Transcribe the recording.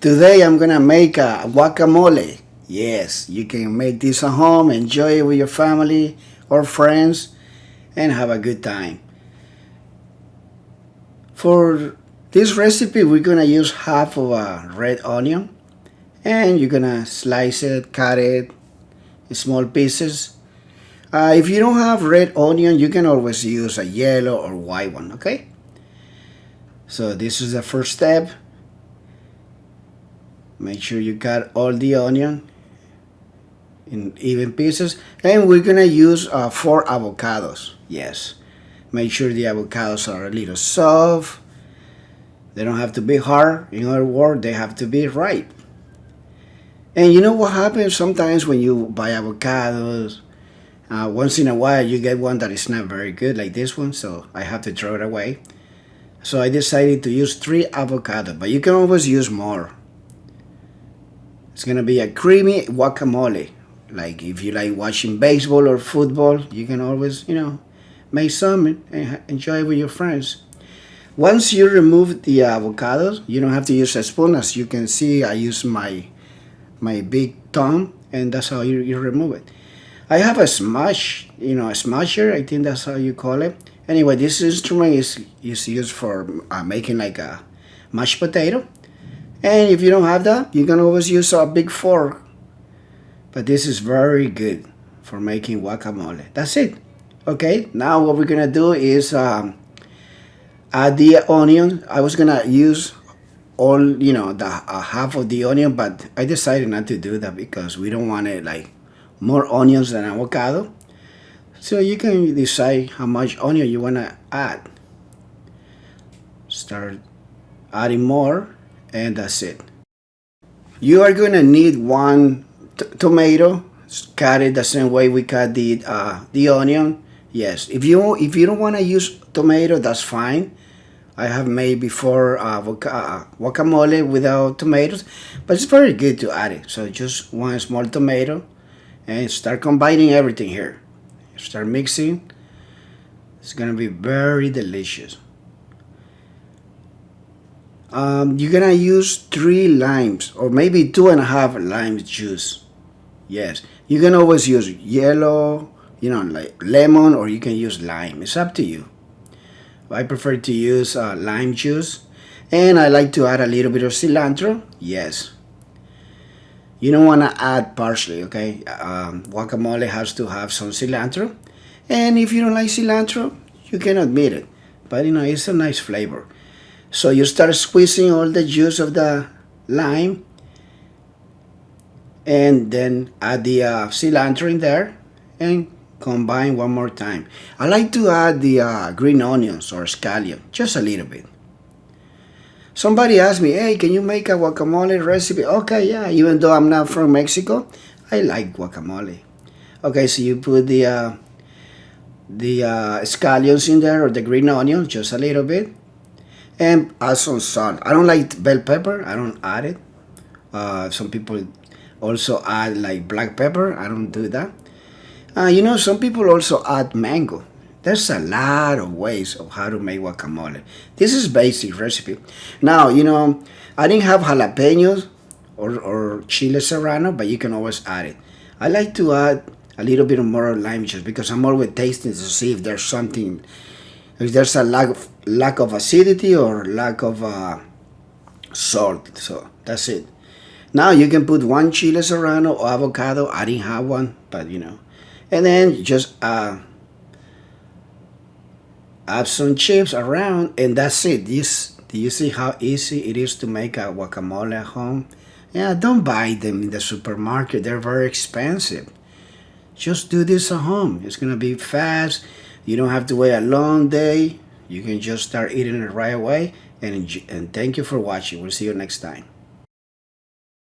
Today I'm gonna make a guacamole. Yes, you can make this at home, enjoy it with your family or friends, and have a good time. For this recipe, we're gonna use half of a red onion, and you're gonna slice it, cut it in small pieces. If you don't have red onion, you can always use a yellow or white one, okay? So this is the first step. Make sure you cut all the onion in even pieces. And we're gonna use 4 avocados. Yes. Make sure the avocados are a little soft. They don't have to be hard. In other words, they have to be ripe. And you know what happens sometimes when you buy avocados? Once in a while you get one that is not very good, like this one, so I have to throw it away. So I decided to use 3 avocados, but you can always use more. It's gonna be a creamy guacamole. Like if you like watching baseball or football, you can always, make some and enjoy it with your friends. Once you remove the avocados, you don't have to use a spoon. As you can see, I use my big thumb, and that's how you remove it. I have a smash, a smasher. I think that's how you call it. Anyway, this instrument is used for making like a mashed potato. And if you don't have that, you can always use a big fork. But this is very good for making guacamole. That's it. Okay, now what we're gonna do is add the onion. I was gonna use all, the half of the onion, but I decided not to do that because we don't want it like more onions than avocado. So you can decide how much onion you wanna add. Start adding more. And that's it. You are gonna need one tomato. Cut it the same way we cut the onion. Yes, if you don't want to use tomato, that's fine. I have made before guacamole without tomatoes, but it's very good to add it. So just one small tomato, and start combining everything here. Start mixing. It's gonna be very delicious. You're gonna use 3 limes or maybe 2.5 limes juice. Yes, you can always use yellow, like lemon, or you can use lime. It's up to you. I prefer to use lime juice, and I like to add a little bit of cilantro. Yes, you don't want to add parsley, okay? Guacamole has to have some cilantro, and if you don't like cilantro, you can omit it. But it's a nice flavor. So you start squeezing all the juice of the lime, and then add the cilantro in there and combine one more time. I like to add the green onions or scallion, just a little bit. Somebody asked me, hey, can you make a guacamole recipe? Okay, yeah, even though I'm not from Mexico, I like guacamole. Okay, so you put the scallions in there, or the green onions, just a little bit. And add some salt. I don't like bell pepper. I don't add it. Some people also add like black pepper. I don't do that. Some people also add mango. There's a lot of ways of how to make guacamole. This is basic recipe. Now, I didn't have jalapenos or chile serrano, but you can always add it. I like to add a little bit more lime juice because I'm always tasting to see if there's something, if there's a lack of acidity or lack of salt. So that's it. Now you can put 1 chile serrano or avocado. I didn't have one, but and then just add some chips around, and that's it. Do you see how easy it is to make a guacamole at home? Yeah, don't buy them in the supermarket. They're very expensive. Just do this at home. It's gonna be fast. You don't have to wait a long day. You can just start eating it right away. And thank you for watching. We'll see you next time.